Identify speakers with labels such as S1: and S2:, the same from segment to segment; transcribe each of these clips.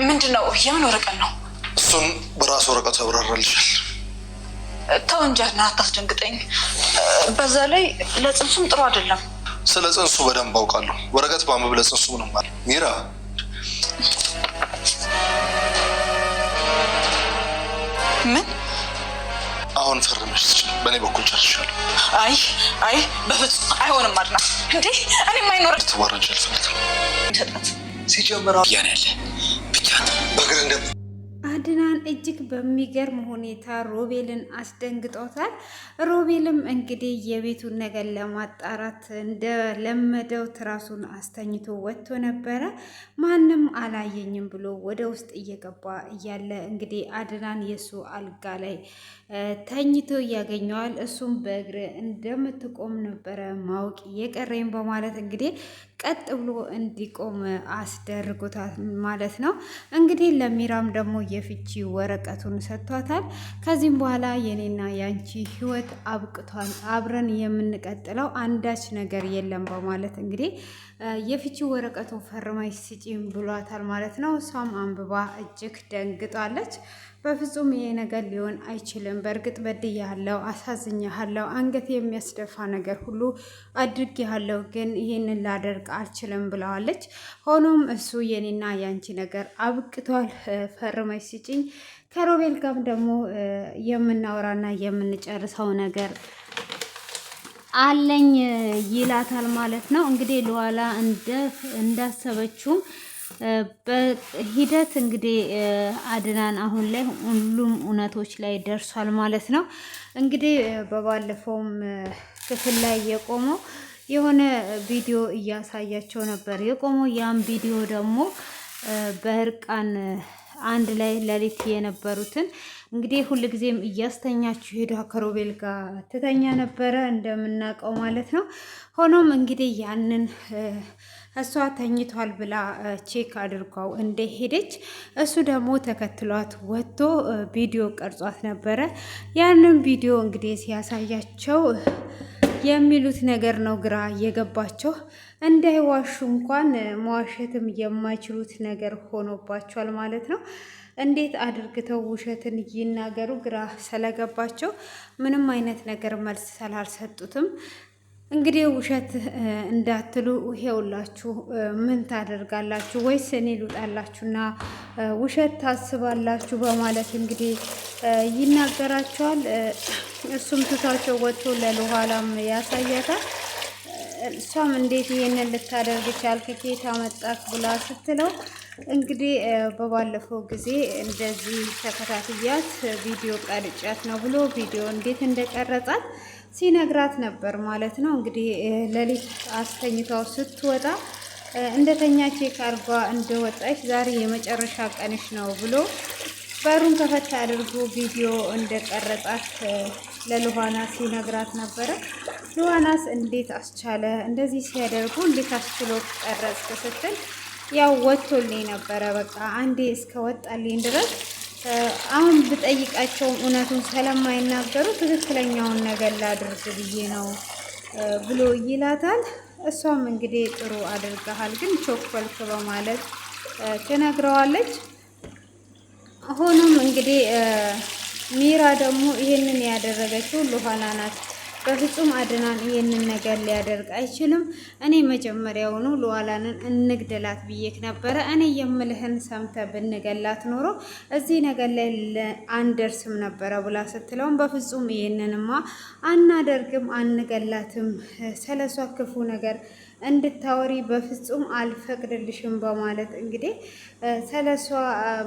S1: ምንድነው? የምን ወረቀት ነው?
S2: እሱን በራስ ወረቀት አብራራልሻል።
S1: ተው እንጂ አታስደንግጠኝ። በዛ ላይ ለጽንሱም ጥሩ አይደለም።
S2: ስለ ጽንሱ በደንብ አውቃለሁ። ወረቀት ባንብብ ለጽንሱ ምንም ማለት ሚራ
S1: ምን
S2: አሁን ፈርመሽ በእኔ በኩል ጨርሻለሁ።
S1: አይ በፍጹም አይሆንም። አድና እንዴ እኔ ማይኖር
S2: ተዋረጅ አልፈልግም። ሲጀምር ያን ያለ ብቻ በግር እንደ
S3: አድናን እጅግ በሚገርም ሁኔታ ሮቤልን አስደንግጦታል። ሮቤልም እንግዲህ የቤቱን ነገር ለማጣራት እንደለመደው ትራሱን አስተኝቶ ወጥቶ ነበረ። ማንም አላየኝም ብሎ ወደ ውስጥ እየገባ እያለ እንግዲህ አድናን የሱ አልጋ ላይ ተኝቶ ያገኘዋል። እሱም በእግር እንደምትቆም ነበረ ማወቅ የቀረኝ በማለት እንግዲህ ቀጥ ብሎ እንዲቆም አስደርጎታል ማለት ነው። እንግዲህ ለሚራም ደግሞ የፍቺ ወረቀቱን ሰጥቷታል። ከዚህም በኋላ የኔና ያንቺ ህይወት አብቅቷል፣ አብረን የምንቀጥለው አንዳች ነገር የለም በማለት እንግዲህ የፍቺ ወረቀቱ ፈርማሽ ስጪም ብሏታል ማለት ነው። እሷም አንብባ እጅግ ደንግጣለች። በፍጹም ይሄ ነገር ሊሆን አይችልም፣ በእርግጥ በድያለሁ፣ አሳዝኛለሁ፣ አንገት የሚያስደፋ ነገር ሁሉ አድርጌያለሁ፣ ግን ይሄንን ላደርግ አልችልም ብለዋለች። ሆኖም እሱ የኔና ያንቺ ነገር አብቅቷል፣ ፈርማሽ ስጪኝ፣ ከሮቤል ጋር ደግሞ የምናወራና የምንጨርሰው ነገር አለኝ ይላታል ማለት ነው። እንግዲህ ለኋላ እንዳሰበችው በሂደት እንግዲህ አድናን አሁን ላይ ሁሉም እውነቶች ላይ ደርሷል ማለት ነው። እንግዲህ በባለፈውም ክፍል ላይ የቆመው የሆነ ቪዲዮ እያሳያቸው ነበር የቆመው። ያም ቪዲዮ ደግሞ በእርቃን አንድ ላይ ሌሊት የነበሩትን እንግዲህ ሁልጊዜም እያስተኛችሁ ሄዳ ከሮቤል ጋር ትተኛ ነበረ እንደምናውቀው ማለት ነው። ሆኖም እንግዲህ ያንን እሷ ተኝቷል ብላ ቼክ አድርጓው እንደሄደች እሱ ደግሞ ተከትሏት ወጥቶ ቪዲዮ ቀርጿት ነበረ። ያንን ቪዲዮ እንግዲህ ሲያሳያቸው የሚሉት ነገር ነው ግራ የገባቸው። እንዳይዋሹ እንኳን መዋሸትም የማይችሉት ነገር ሆኖባቸዋል ማለት ነው። እንዴት አድርግተው ውሸትን ይናገሩ ግራ ስለገባቸው ምንም አይነት ነገር መልስ ስላልሰጡትም እንግዲህ ውሸት እንዳትሉ ይሄውላችሁ ምን ታደርጋላችሁ ወይስ እኔ ልውጣላችሁና ውሸት ታስባላችሁ በማለት እንግዲህ ይናገራቸዋል። እሱም ትቷቸው ወጥቶ ለሉኋላም ያሳያታል። እሷም እንዴት ይሄንን ልታደርግ ቻልክ ከየት አመጣክ ብላ ስትለው እንግዲህ በባለፈው ጊዜ እንደዚህ ተከታትያት ቪዲዮ ቀርጫት ነው ብሎ ቪዲዮ እንዴት እንደቀረጻት ሲነግራት ነበር ማለት ነው። እንግዲህ ሌሊት አስተኝታው ስትወጣ እንደተኛ ቼክ አርጓ እንደወጣች ዛሬ የመጨረሻ ቀንሽ ነው ብሎ በሩን ከፈታ አድርጎ ቪዲዮ እንደቀረጻት ለሉኋናስ ሲነግራት ነበረ። ሉኋናስ እንዴት አስቻለ እንደዚህ ሲያደርጉ እንዴት አስችሎ ቀረጽ ስትል ያው ወጥቶልኝ ነበረ በቃ አንዴ እስከ ወጣልኝ ድረስ አሁን ብጠይቃቸው እውነቱን ስለማይናገሩ ትክክለኛውን ነገር ላድርግ ብዬ ነው ብሎ ይላታል። እሷም እንግዲህ ጥሩ አድርገሃል ግን ቾኮልክ በማለት ትነግረዋለች። ሆኖም እንግዲህ ሚራ ደግሞ ይሄንን ያደረገችው ሉኋና ናት። በፍጹም አድናን ይሄንን ነገር ሊያደርግ አይችልም። እኔ መጀመሪያውኑ ሉኋላንን እንግደላት ብዬክ ነበረ። እኔ የምልህን ሰምተ ብንገላት ኖሮ እዚህ ነገር ላይ አንደርስም ነበረ ብላ ስትለውም በፍጹም ይሄንንማ አናደርግም፣ አንገላትም፣ ስለሷ ክፉ ነገር እንድታወሪ በፍጹም አልፈቅድልሽም በማለት እንግዲህ ስለሷ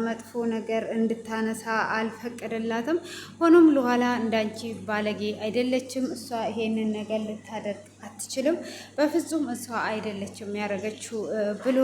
S3: መጥፎ ነገር እንድታነሳ አልፈቅድላትም። ሆኖም ሉኋላ እንዳንቺ ባለጌ አይደለችም፣ እሷ ይሄንን ነገር ልታደርግ አትችልም፣ በፍጹም እሷ አይደለችም ያደረገችው ብሎ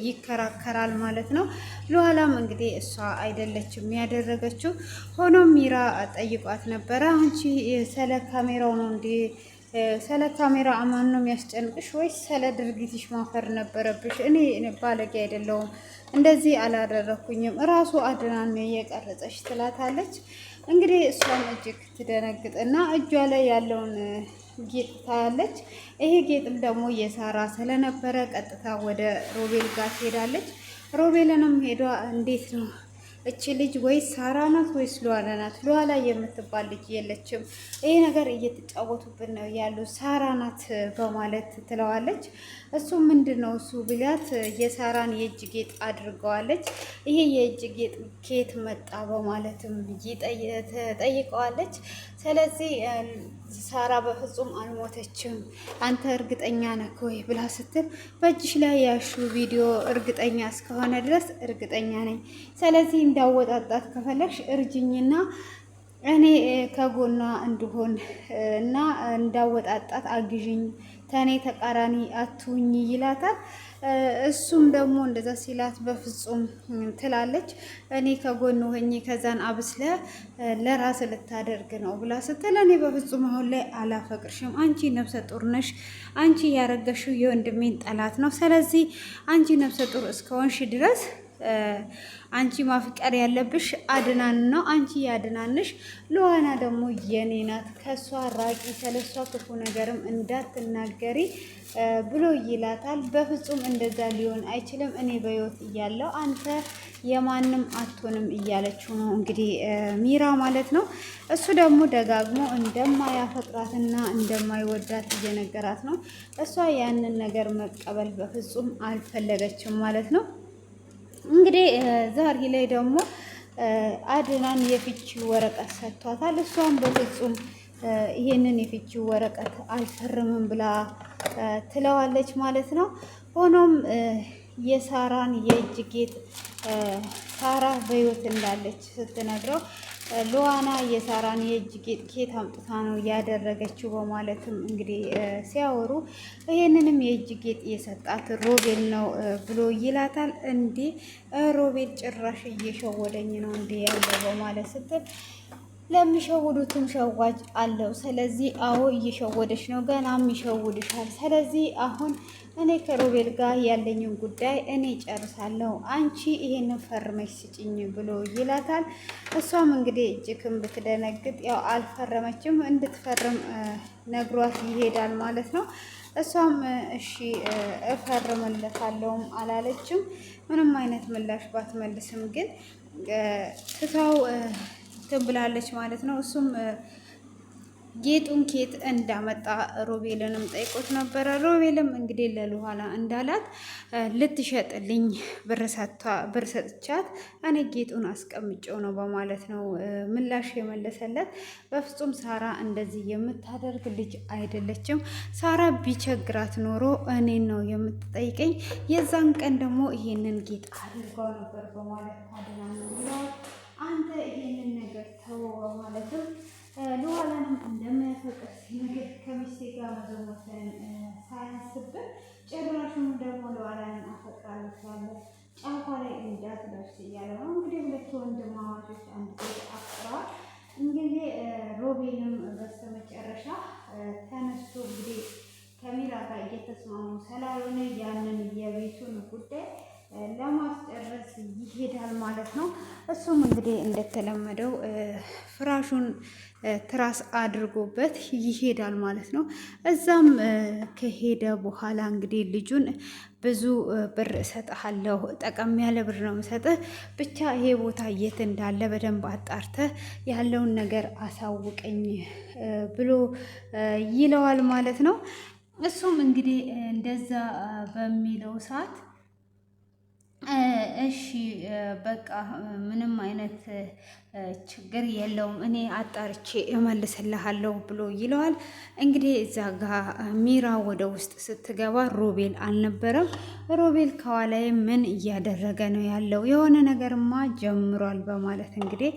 S3: ይከራከራል ማለት ነው። ሉኋላም እንግዲህ እሷ አይደለችም ያደረገችው። ሆኖም ሚራ ጠይቋት ነበረ አንቺ ስለ ካሜራው ነው እንዴ ስለ ካሜራ አማን ነው የሚያስጨንቅሽ ወይስ ስለ ድርጊትሽ ማፈር ነበረብሽ? እኔ ባለጌ አይደለሁም፣ እንደዚህ አላደረኩኝም፣ እራሱ አድናን ነው የቀረጸሽ ትላታለች። እንግዲህ እሷም እጅግ ትደነግጥና እጇ ላይ ያለውን ጌጥ ታያለች። ይሄ ጌጥም ደግሞ የሳራ ስለነበረ ቀጥታ ወደ ሮቤል ጋር ትሄዳለች። ሮቤልንም ሄዷ እንዴት ነው እቺ ልጅ ወይስ ሳራ ናት ወይስ ሉዋላ ናት? ሉዋላ የምትባል ልጅ የለችም። ይሄ ነገር እየተጫወቱብን ነው ያሉ ሳራ ናት በማለት ትለዋለች። እሱ ምንድን ነው እሱ ብላት የሳራን የእጅ ጌጥ አድርገዋለች። ይሄ የእጅ ጌጥ ኬት መጣ በማለትም ጠይቀዋለች። ስለዚህ ሳራ በፍጹም አልሞተችም አንተ እርግጠኛ ነህ ወይ ብላ ስትል በእጅሽ ላይ ያሹ ቪዲዮ እርግጠኛ እስከሆነ ድረስ እርግጠኛ ነኝ። ስለዚህ እንዳወጣጣት ከፈለግሽ እርጅኝና እኔ ከጎኗ እንድሆን እና እንዳወጣጣት አግዥኝ፣ ተኔ ተቃራኒ አትሁኝ ይላታል። እሱም ደግሞ እንደዛ ሲላት በፍጹም ትላለች። እኔ ከጎን ሆኜ ከዛን አብስለ ለራስ ልታደርግ ነው ብላ ስትል እኔ በፍጹም አሁን ላይ አላፈቅርሽም፣ አንቺ ነፍሰ ጡር ነሽ፣ አንቺ ያረገሽው የወንድሜን ጠላት ነው። ስለዚህ አንቺ ነፍሰ ጡር እስከሆንሽ ድረስ አንቺ ማፍቀር ያለብሽ አድናን ነው። አንቺ ያድናንሽ፣ ሉዋና ደግሞ የኔ ናት። ከሷ ራቂ፣ ስለሷ ክፉ ነገርም እንዳትናገሪ ብሎ ይላታል። በፍጹም እንደዛ ሊሆን አይችልም፣ እኔ በህይወት እያለው አንተ የማንም አትሆንም እያለችው ነው እንግዲህ ሚራ ማለት ነው። እሱ ደግሞ ደጋግሞ እንደማያፈቅራትና እንደማይወዳት እየነገራት ነው። እሷ ያንን ነገር መቀበል በፍጹም አልፈለገችም ማለት ነው። እንግዲህ ዛሬ ላይ ደግሞ አድናን የፍቺ ወረቀት ሰጥቷታል። እሷም በፍጹም ይሄንን የፍቺ ወረቀት አልፈርምም ብላ ትለዋለች ማለት ነው። ሆኖም የሳራን የእጅ ጌጥ ሳራ በህይወት እንዳለች ስትነግረው ሉዋና የሳራን የእጅ ጌጥ ኬት አምጥታ ነው ያደረገችው በማለትም እንግዲህ ሲያወሩ ይሄንንም የእጅ ጌጥ የሰጣት ሮቤል ነው ብሎ ይላታል። እንዴ ሮቤል ጭራሽ እየሸወደኝ ነው እንዴ ያለው በማለት ስትል ለሚሸውዱትም ሸዋጅ አለው። ስለዚህ አዎ እየሸወደች ነው፣ ገናም ይሸውድሻል። ስለዚህ አሁን እኔ ከሮቤል ጋር ያለኝን ጉዳይ እኔ ጨርሳለሁ፣ አንቺ ይሄንን ፈርመሽ ስጭኝ ብሎ ይላታል። እሷም እንግዲህ እጅግም ብትደነግጥ ያው አልፈረመችም፣ እንድትፈርም ነግሯት ይሄዳል ማለት ነው። እሷም እሺ እፈርምለታለሁም አላለችም። ምንም አይነት ምላሽ ባትመልስም ግን ትታው ትብላለች ማለት ነው። እሱም ጌጡን ኬት እንዳመጣ ሮቤልንም ጠይቆት ነበረ። ሮቤልም እንግዲህ ለሉዋላ እንዳላት ልትሸጥልኝ ብር ሰጥቻት እኔ ጌጡን አስቀምጬው ነው በማለት ነው ምላሽ የመለሰለት። በፍጹም ሳራ እንደዚህ የምታደርግ ልጅ አይደለችም። ሳራ ቢቸግራት ኖሮ እኔን ነው የምትጠይቀኝ፣ የዛን ቀን ደግሞ ይሄንን ጌጥ አድርገው ነበር በማለት አድና ነው አንተ ይሄንን ነገር ተወው በማለትም ሉዋላንም እንደማያፈቅር ሲነግር ከሚስቴ ጋር መዘሞተን ሳያስብን ጭራሹን ደግሞ ሉዋላንን አፈቅራለሁ ጫፏ ላይ እንዳትደርስ እያለ ነው እንግዲህ። ሁለት ወንድማማቾች አንድ ቤት አፍቅረዋል። እንግዲህ ሮቤልም በስተመጨረሻ ተነስቶ እንግዲህ ከሚራ ጋር እየተስማሙ ስላልሆነ ያንን የቤቱን ጉዳይ ለማስጨረስ ይሄዳል ማለት ነው። እሱም እንግዲህ እንደተለመደው ፍራሹን ትራስ አድርጎበት ይሄዳል ማለት ነው። እዛም ከሄደ በኋላ እንግዲህ ልጁን ብዙ ብር እሰጥሃለሁ፣ ጠቀም ያለ ብር ነው የምሰጥህ፣ ብቻ ይሄ ቦታ የት እንዳለ በደንብ አጣርተህ ያለውን ነገር አሳውቀኝ ብሎ ይለዋል ማለት ነው። እሱም እንግዲህ እንደዛ በሚለው ሰዓት እሺ በቃ ምንም አይነት ችግር የለውም እኔ አጣርቼ እመልስልሃለሁ ብሎ ይለዋል። እንግዲህ እዛ ጋ ሚራ ወደ ውስጥ ስትገባ ሮቤል አልነበረም። ሮቤል ከኋላዬ ምን እያደረገ ነው ያለው? የሆነ ነገርማ ጀምሯል በማለት እንግዲህ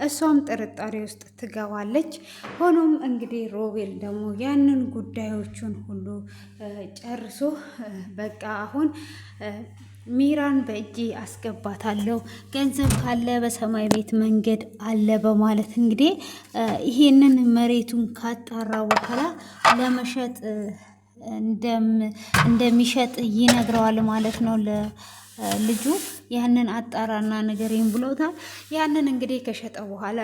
S3: እሷም ጥርጣሬ ውስጥ ትገባለች። ሆኖም እንግዲህ ሮቤል ደግሞ ያንን ጉዳዮቹን ሁሉ ጨርሶ በቃ አሁን ሚራን በእጄ አስገባታለሁ፣ ገንዘብ ካለ በሰማይ ቤት መንገድ አለ በማለት እንግዲህ ይሄንን መሬቱን ካጣራ በኋላ ለመሸጥ እንደሚሸጥ ይነግረዋል ማለት ነው ለልጁ። ያንን አጣራና ነገሬን ብሎታል። ያንን እንግዲህ ከሸጠ በኋላ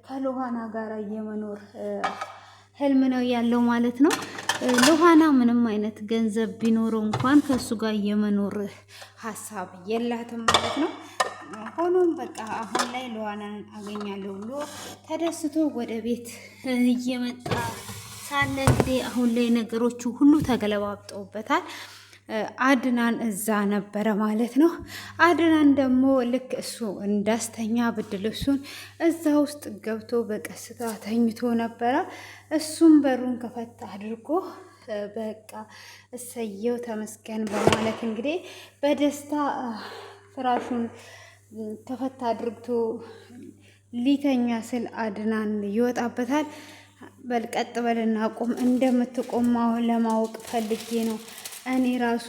S3: ከሉዋና ጋር የመኖር ህልም ነው ያለው ማለት ነው። ሉሃና ምንም አይነት ገንዘብ ቢኖረው እንኳን ከሱ ጋር የመኖር ሀሳብ የላትም ማለት ነው። ሆኖም በቃ አሁን ላይ ሉሃናን አገኛለሁ ብሎ ተደስቶ ወደ ቤት እየመጣ ሳለ እንግዲህ አሁን ላይ ነገሮቹ ሁሉ ተገለባብጠውበታል። አድናን እዛ ነበረ ማለት ነው። አድናን ደግሞ ልክ እሱ እንዳስተኛ ብርድ ልብሱን እዛ ውስጥ ገብቶ በቀስታ ተኝቶ ነበረ። እሱም በሩን ከፈት አድርጎ በቃ እሰየው ተመስገን በማለት እንግዲህ በደስታ ፍራሹን ከፈት አድርግቶ ሊተኛ ስል አድናን ይወጣበታል። በልቀጥ በልና ቁም፣ እንደምትቆማው ለማወቅ ፈልጌ ነው እኔ ራሱ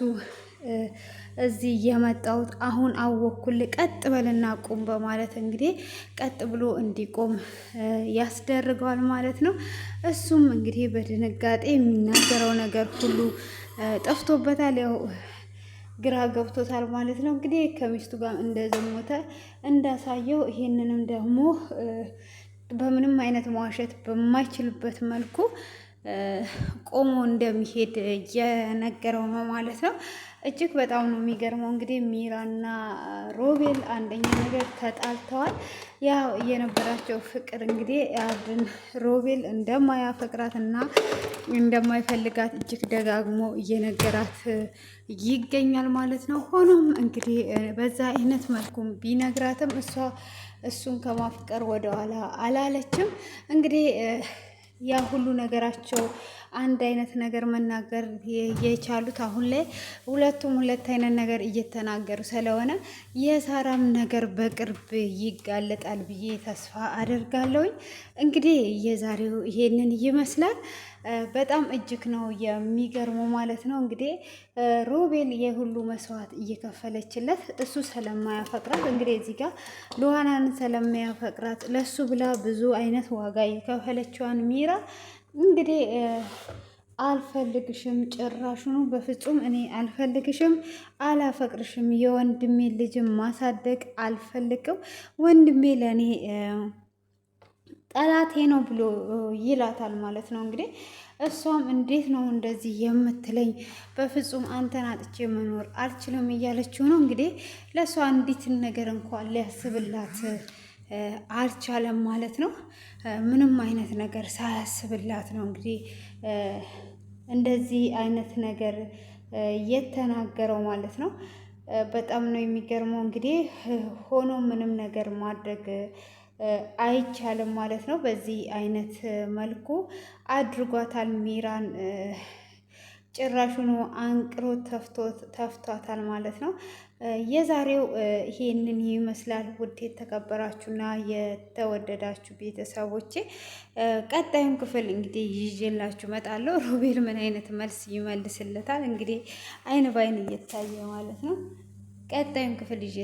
S3: እዚህ የመጣሁት አሁን አወኩል፣ ቀጥ በልና ቁም በማለት እንግዲህ ቀጥ ብሎ እንዲቆም ያስደርገዋል ማለት ነው። እሱም እንግዲህ በድንጋጤ የሚናገረው ነገር ሁሉ ጠፍቶበታል። ያው ግራ ገብቶታል ማለት ነው። እንግዲህ ከሚስቱ ጋር እንደዘሞተ እንዳሳየው ይሄንንም ደግሞ በምንም አይነት መዋሸት በማይችልበት መልኩ ቆሞ እንደሚሄድ እየነገረው ነው ማለት ነው። እጅግ በጣም ነው የሚገርመው። እንግዲህ ሚራና ሮቤል አንደኛ ነገር ተጣልተዋል። ያው የነበራቸው ፍቅር እንግዲህ አድን ሮቤል እንደማያፈቅራት እና እንደማይፈልጋት እጅግ ደጋግሞ እየነገራት ይገኛል ማለት ነው። ሆኖም እንግዲህ በዛ አይነት መልኩም ቢነግራትም እሷ እሱን ከማፍቀር ወደኋላ አላለችም። እንግዲህ ያ ሁሉ ነገራቸው አንድ አይነት ነገር መናገር የቻሉት አሁን ላይ ሁለቱም ሁለት አይነት ነገር እየተናገሩ ስለሆነ የሳራም ነገር በቅርብ ይጋለጣል ብዬ ተስፋ አደርጋለሁኝ። እንግዲህ የዛሬው ይሄንን ይመስላል። በጣም እጅግ ነው የሚገርመው ማለት ነው። እንግዲህ ሮቤል የሁሉ መስዋዕት እየከፈለችለት እሱ ስለማያፈቅራት እንግዲህ እዚህ ጋር ሉሃናን ስለማያፈቅራት ለሱ ብላ ብዙ አይነት ዋጋ የከፈለችዋን ሚራ እንግዲህ አልፈልግሽም፣ ጭራሹኑ በፍጹም እኔ አልፈልግሽም፣ አላፈቅርሽም፣ የወንድሜ ልጅም ማሳደግ አልፈልግም፣ ወንድሜ ለእኔ ጠላቴ ነው ብሎ ይላታል ማለት ነው። እንግዲህ እሷም እንዴት ነው እንደዚህ የምትለኝ? በፍጹም አንተን አጥቼ መኖር አልችልም እያለችው ነው። እንግዲህ ለእሷ አንዲትን ነገር እንኳን ሊያስብላት አልቻለም ማለት ነው። ምንም አይነት ነገር ሳያስብላት ነው እንግዲህ እንደዚህ አይነት ነገር የተናገረው ማለት ነው። በጣም ነው የሚገርመው። እንግዲህ ሆኖ ምንም ነገር ማድረግ አይቻልም ማለት ነው። በዚህ አይነት መልኩ አድርጓታል ሚራን። ጭራሹኑ አንቅሮ ተፍቷታል ማለት ነው። የዛሬው ይሄንን ይመስላል። ውድ የተከበራችሁና የተወደዳችሁ ቤተሰቦቼ ቀጣዩን ክፍል እንግዲህ ይዤላችሁ እመጣለሁ። ሮቤል ምን አይነት መልስ ይመልስለታል? እንግዲህ አይን ባይን እየታየ ማለት ነው። ቀጣዩን ክፍል ይዤ